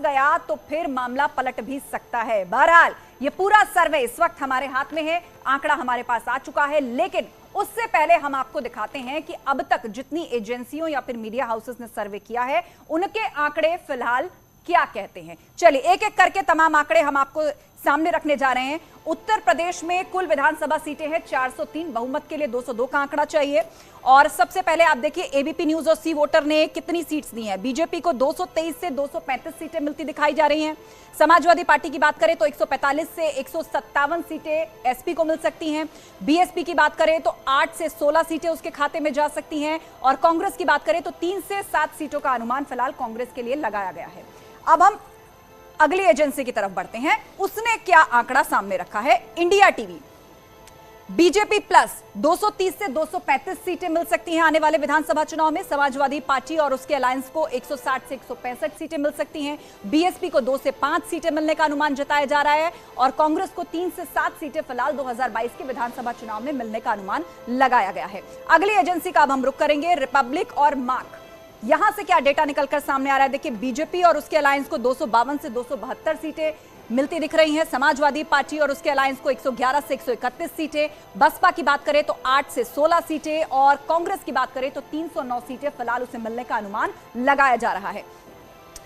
गया तो फिर मामला पलट भी सकता है। बहरहाल ये पूरा सर्वे इस वक्त हमारे हाथ में है, आंकड़ा हमारे पास आ चुका है, लेकिन उससे पहले हम आपको दिखाते हैं कि अब तक जितनी एजेंसियों या फिर मीडिया हाउसेस ने सर्वे किया है उनके आंकड़े फिलहाल क्या कहते हैं। चलिए एक एक करके तमाम आंकड़े हम आपको सामने रखने जा रहे हैं। उत्तर प्रदेश में कुल विधानसभा सीटें हैं 403, बहुमत के लिए 202 का आंकड़ा चाहिए। और सबसे पहले आप देखिए एबीपी न्यूज और सी वोटर ने कितनी सीट्स दी हैं। बीजेपी को 223 से 235 सीटें मिलती दिखाई जा रही हैं। समाजवादी पार्टी की बात करें तो 145 से 157 सीटें एसपी को मिल सकती हैं। बीएसपी की बात करें तो 8 से 16 सीटें उसके खाते में जा सकती हैं। और कांग्रेस की बात करें तो 3 से 7 सीटों का अनुमान फिलहाल कांग्रेस के लिए लगाया गया है। अब हम अगली एजेंसी की तरफ बढ़ते हैं, उसने क्या आंकड़ा सामने रखा है। इंडिया टीवी, बीजेपी प्लस 230 से 235 सीटें मिल सकती हैं आने वाले विधानसभा चुनाव में। समाजवादी पार्टी और उसके अलायंस को 160 से 165 सीटें मिल सकती हैं। बीएसपी को 2 से 5 सीटें मिलने का अनुमान जताया जा रहा है और कांग्रेस को 3 से 7 सीटें फिलहाल 2022 के विधानसभा चुनाव में मिलने का अनुमान लगाया गया है। अगली एजेंसी का अब हम रुख करेंगे, रिपब्लिक और मार्क। यहां से क्या डेटा निकलकर सामने आ रहा है, देखिए बीजेपी और उसके अलायंस को 252 से 272 सीटें मिलती दिख रही हैं। समाजवादी पार्टी और उसके अलायंस को 111 से 131 सीटें। बसपा की बात करें तो 8 से 16 सीटें और कांग्रेस की बात करें तो 309 सीटें फिलहाल उसे मिलने का अनुमान लगाया जा रहा है।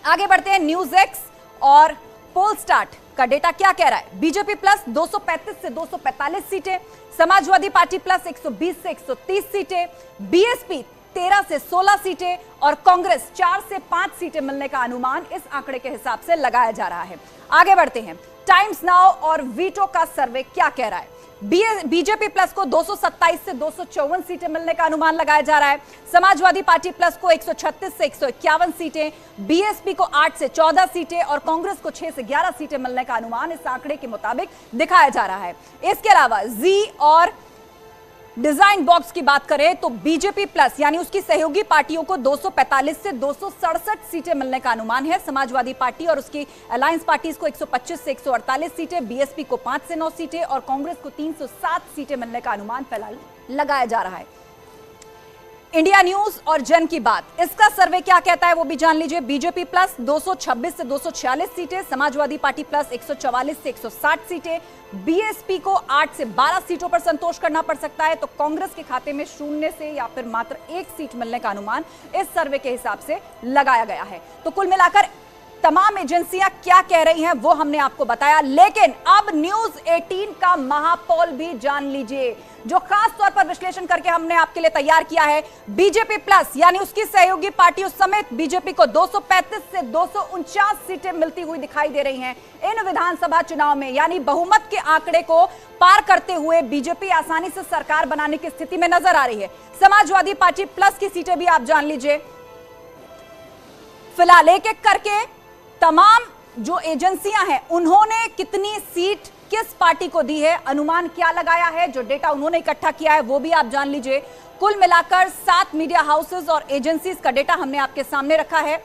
आगे बढ़ते हैं, न्यूज एक्स और पोल स्टार्ट का डेटा क्या कह रहा है। बीजेपी प्लस 235 से 245 सीटें, समाजवादी पार्टी प्लस 120 से 130 सीटें, बीएसपी 13 से 16 सीटें और कांग्रेस 4 से 5 सीटें मिलने का अनुमान इस आंकड़े के हिसाब से लगाया जा रहा है। आगे बढ़ते हैं, टाइम्स नाउ और वीटो का सर्वे क्या कह रहा है। बीजेपी प्लस को 227 से 254 सीटें मिलने का अनुमान लगाया जा रहा है। समाजवादी पार्टी प्लस को 136 से 151 सीटें, बीएसपी को 8 से 14 सीटें और कांग्रेस को 6 से 11 सीटें मिलने का अनुमान इस आंकड़े के मुताबिक दिखाया जा रहा है। इसके अलावा जी और डिजाइन बॉक्स की बात करें तो बीजेपी प्लस यानी उसकी सहयोगी पार्टियों को 245 से 267 सीटें मिलने का अनुमान है। समाजवादी पार्टी और उसकी अलायंस पार्टीज को 125 से 148 सीटें, बीएसपी को 5 से 9 सीटें और कांग्रेस को 307 सीटें मिलने का अनुमान फिलहाल लगाया जा रहा है। इंडिया न्यूज और जन की बात, इसका सर्वे क्या कहता है वो भी जान लीजिए। बीजेपी प्लस 226 से 246 सीटें, समाजवादी पार्टी प्लस 144 से 160 सीटें, बीएसपी को 8 से 12 सीटों पर संतोष करना पड़ सकता है तो कांग्रेस के खाते में 0 से या फिर मात्र 1 सीट मिलने का अनुमान इस सर्वे के हिसाब से लगाया गया है। तो कुल मिलाकर तमाम एजेंसियां क्या कह रही हैं वो हमने आपको बताया, लेकिन अब न्यूज 18 का महापोल भी जान लीजिए जो खास तौर पर विश्लेषण करके हमने आपके लिए तैयार किया है। बीजेपी प्लस यानी उसकी सहयोगी पार्टियों समेत बीजेपी को 235 से 249 सीटें मिलती हुई दिखाई दे रही हैं इन विधानसभा चुनाव में, यानी बहुमत के आंकड़े को पार करते हुए बीजेपी आसानी से सरकार बनाने की स्थिति में नजर आ रही है। समाजवादी पार्टी प्लस की सीटें भी आप जान लीजिए। फिलहाल एक एक करके तमाम जो एजेंसियां हैं उन्होंने कितनी सीट किस पार्टी को दी है, अनुमान क्या लगाया है, जो डेटा उन्होंने इकट्ठा किया है वो भी आप जान लीजिए। कुल मिलाकर 7 मीडिया हाउसेस और एजेंसीज का डेटा हमने आपके सामने रखा है।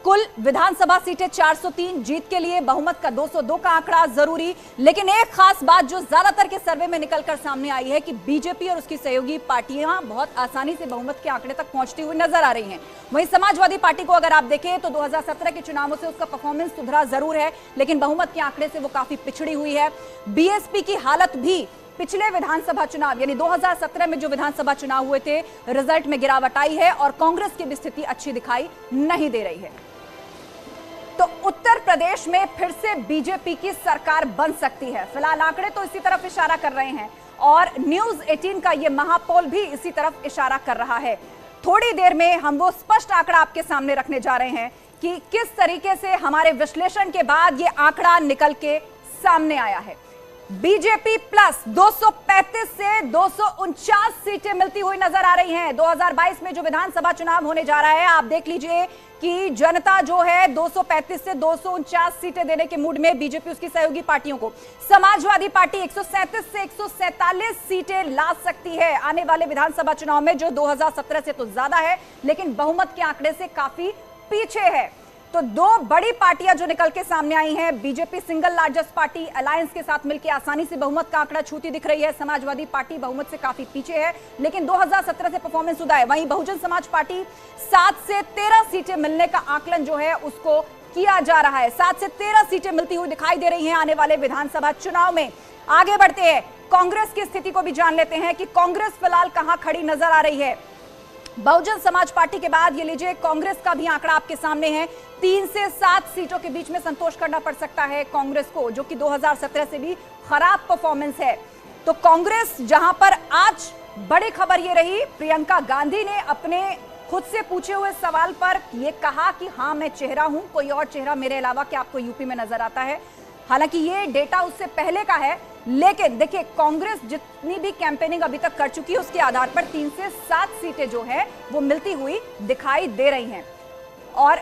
कुल विधानसभा सीटें 403, जीत के लिए बहुमत का 202 का आंकड़ा जरूरी। लेकिन एक खास बात जो ज्यादातर के सर्वे में निकलकर सामने आई है कि बीजेपी और उसकी सहयोगी पार्टियां बहुत आसानी से बहुमत के आंकड़े तक पहुंचती हुई नजर आ रही हैं। वहीं समाजवादी पार्टी को अगर आप देखें तो 2017 के चुनावों से उसका परफॉर्मेंस सुधरा जरूर है, लेकिन बहुमत के आंकड़े से वो काफी पिछड़ी हुई है। बीएसपी की हालत भी पिछले विधानसभा चुनाव यानी 2017 में जो विधानसभा चुनाव हुए थे रिजल्ट में गिरावट आई है और कांग्रेस की भी स्थिति अच्छी दिखाई नहीं दे रही है। तो उत्तर प्रदेश में फिर से बीजेपी की सरकार बन सकती है। फिलहाल आंकड़े तो इसी तरफ इशारा कर रहे हैं और न्यूज 18 का यह महापोल भी इसी तरफ इशारा कर रहा है। थोड़ी देर में हम वो स्पष्ट आंकड़ा आपके सामने रखने जा रहे हैं कि किस तरीके से हमारे विश्लेषण के बाद यह आंकड़ा निकल के सामने आया है। बीजेपी प्लस 235 से 249 सीटें मिलती हुई नजर आ रही हैं। 2022 में जो विधानसभा चुनाव होने जा रहा है, आप देख लीजिए कि जनता जो है 235 से 249 सीटें देने के मूड में, बीजेपी उसकी सहयोगी पार्टियों को। समाजवादी पार्टी 137 से 147 सीटें ला सकती है आने वाले विधानसभा चुनाव में, जो 2017 से तो ज्यादा है लेकिन बहुमत के आंकड़े से काफी पीछे है। तो दो बड़ी पार्टियां जो निकल के सामने आई हैं, BJP single largest party alliance के साथ मिलकर आसानी से बहुमत का आंकड़ा छूती दिख रही है। समाजवादी पार्टी बहुमत से काफी पीछे है, लेकिन 2017 से परफॉर्मेंस उदा है। वहीं बहुजन समाज पार्टी 7 से 13 सीटें मिलने का आकलन जो है उसको किया जा रहा है। 7 से 13 सीटें मिलती हुई दिखाई दे रही हैं आने वाले विधानसभा चुनाव में। आगे बढ़ते हैं, कांग्रेस की स्थिति को भी जान लेते हैं कि कांग्रेस फिलहाल कहां खड़ी नजर आ रही है। बहुजन समाज पार्टी के बाद ये लीजिए कांग्रेस का भी आंकड़ा आपके सामने है। 3 से 7 सीटों के बीच में संतोष करना पड़ सकता है कांग्रेस को, जो कि 2017 से भी खराब परफॉर्मेंस है। तो कांग्रेस जहां पर आज बड़ी खबर ये रही, प्रियंका गांधी ने अपने खुद से पूछे हुए सवाल पर ये कहा कि हां मैं चेहरा हूं, कोई और चेहरा मेरे अलावा क्या आपको यूपी में नजर आता है। हालांकि ये डेटा उससे पहले का है, लेकिन देखिए कांग्रेस जितनी भी कैंपेनिंग अभी तक कर चुकी है उसके आधार पर 3 से 7 सीटें जो है वो मिलती हुई दिखाई दे रही हैं। और